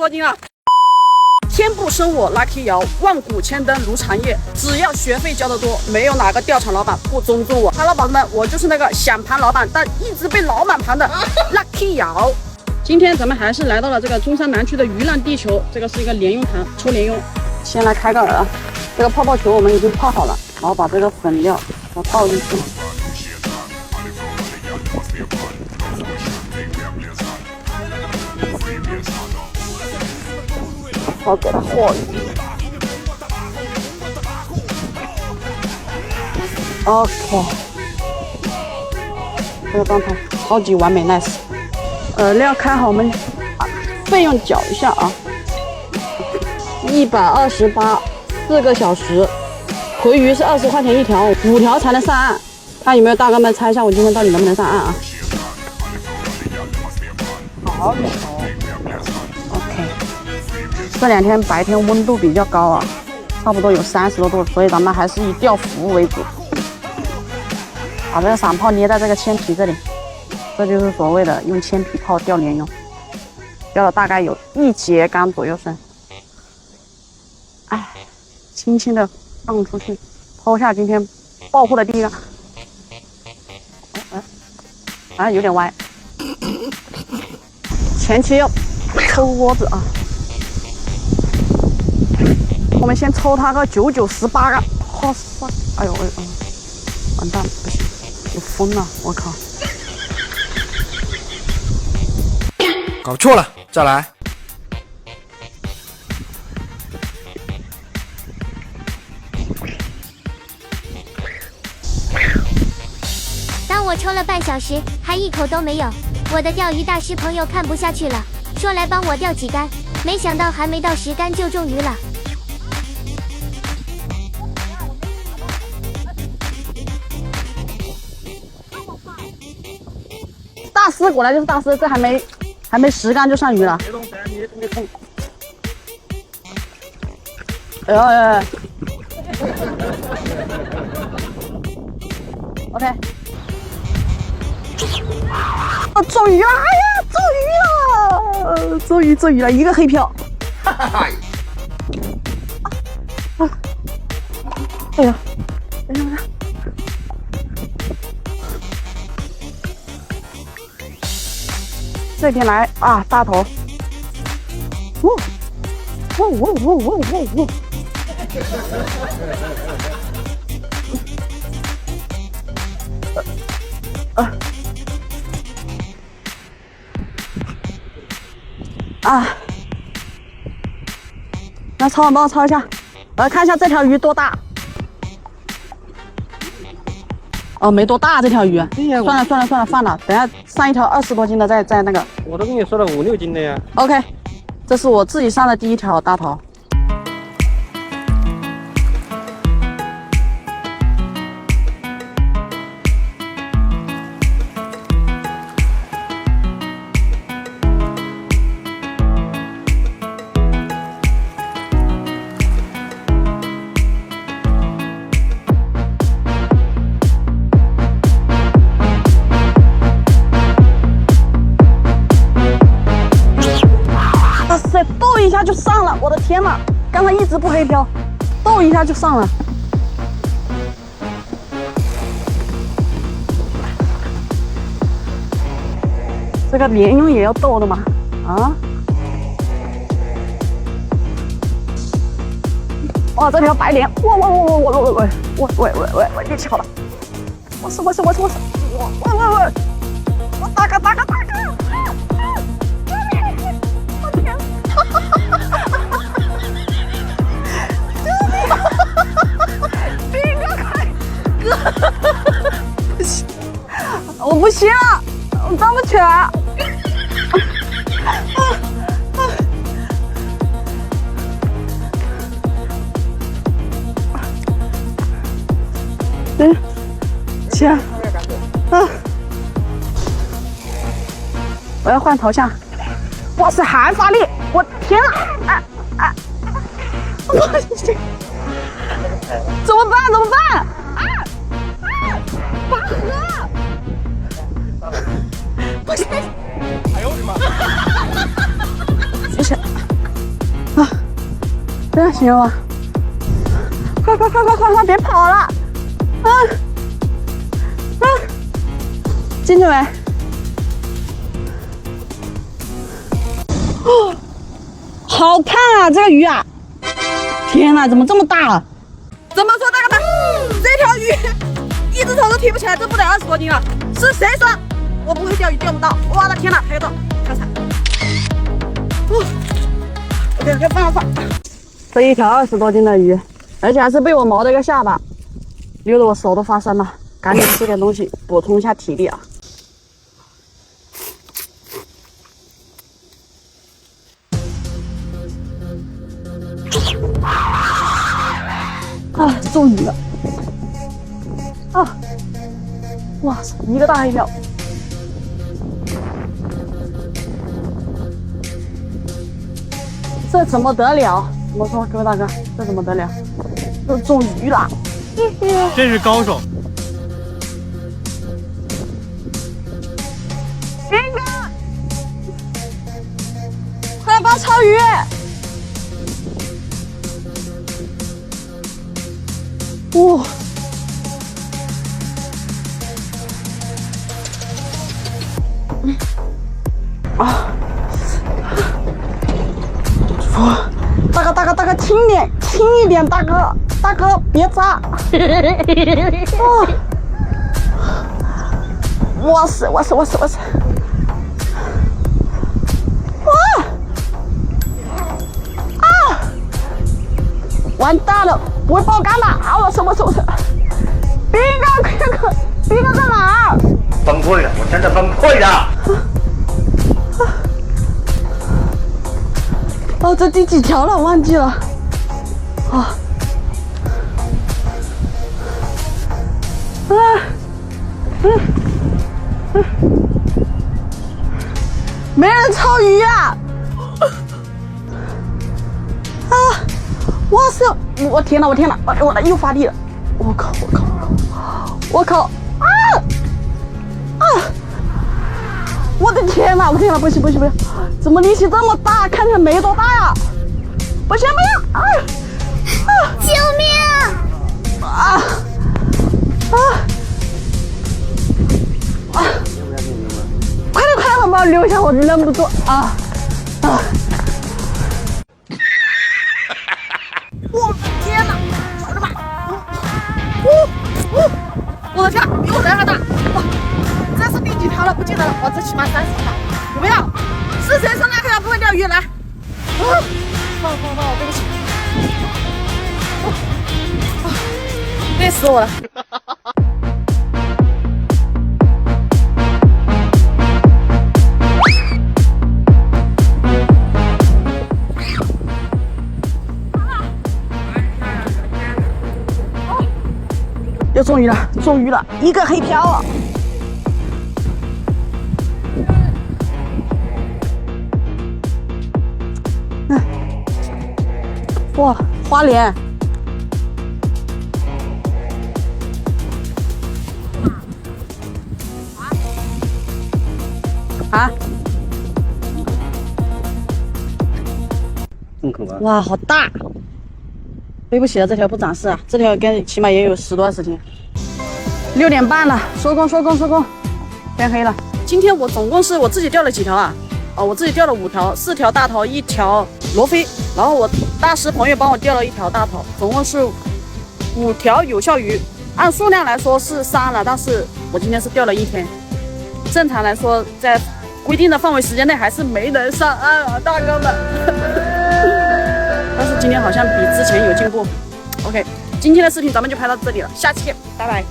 多斤啊！天不生我 Lucky 瑶，万古千灯如长夜。只要学费交得多，没有哪个钓场老板不尊重我。Hello， 宝子们，我就是那个想盘老板，但一直被老板盘的 Lucky 瑶。今天咱们还是来到了这个中山南区的鱼浪地球，这个是一个莲蓉潭抽莲蓉。先来开个饵，这个泡泡球我们已经泡好了，然后把这个粉料给它倒进去。好，给它和匀。OK， 这个状态超级完美 ，nice。料开好，我们费用缴一下啊，128，4个小时，回鱼是20块钱一条，5条才能上岸。看有没有大哥们猜一下，我今天到底能不能上岸啊？好，OK。这2天白天温度比较高啊，差不多有30多度，所以咱们还是以钓服务为主。把这个散泡捏在这个铅皮这里。这就是所谓的用铅皮泡钓莲蓉，钓了大概有1节竿左右深。哎，轻轻的放出去，抛下今天爆货的第一个。有点歪。前期要抽窝子啊，我们先抽它个9、9、18个。哇塞！哎呦，完蛋了，不行，有风了，我靠！搞错了，再来。当我抽了半小时，还一口都没有，我的钓鱼大师朋友看不下去了，说来帮我钓几竿，没想到还没到10竿就中鱼了。大师果然就是大师，这还没10竿就上鱼了。哎呦哎！OK， 中鱼了！哎呀，中鱼了！一个黑漂。哎呀，等一下。这边来啊，大头！哇！来，超网帮我抄一下，我来看一下这条鱼多大。哦，没多大这条鱼。算了，放了。等下上一条20多斤的再那个。我都跟你说了5、6斤的呀。OK， 这是我自己上的第一条大头。逗一下就上了，我的天哪！刚才一直不黑漂，逗一下就上了。这个莲蓉也要逗的吗？啊！哇，这条白莲，哇！我运气好了！我是！我大哥！我不行了，我站不起来。起来！我要换头像。哇塞，还发力！我天啊！怎么办？拔河！不行！哎呦我的妈！不行！这样行吗？快，别跑了！进去没？哦，好烫啊！这个鱼啊，天哪，怎么这么大了？怎么说大哥们？这条鱼一只手都提不起来，这不得20多斤了？是谁说我不会钓鱼钓不到？我的天哪，还有到跳伞！OK， 放。这一条20多斤的鱼，而且还是被我挠了一个下巴，溜得我手都发酸了。赶紧吃点东西，补充一下体力啊！啊，终于了！啊，哇塞，一个大黑条！这怎么得了？怎么说，各位大哥，这怎么得了？这中鱼了！真是高手。兵哥，快来帮我抄鱼！哇！大哥，轻一点，大哥别扎！哇塞！完蛋了，不会爆肝吧？啊！我什么？兵哥在哪儿？崩溃了，我真的崩溃了。哦，这第几条了？忘记了。没人抄鱼啊！哇塞！我天哪！我的又发力了！我靠！我的天哪！不行！怎么力气这么大？看起来没多大呀！不行！救命！快点，把我留下，我忍不住啊！我天哪！我的妈！我的天，比我人还大！哇，这是第几条了？不记得了。哇，这起码30条。有没有？是谁说那个人不会钓鱼？来，放，对不起。累死我了。又中鱼了，一个黑条啊！哇，花鲢！啊！哇，好大！对不起了，这条不展示啊，这条起码也有10多20斤。6点半了，收工，天黑了。今天我总共是我自己钓了几条啊？我自己钓了5条，4条大头，1条罗非，然后我大师朋友帮我钓了1条大头，总共是5条有效鱼。按数量来说是3了，但是我今天是钓了1天。正常来说，在规定的范围时间内还是没能上岸啊，大哥们。但是今天好像比之前有进步。OK， 今天的视频咱们就拍到这里了，下期见，拜拜。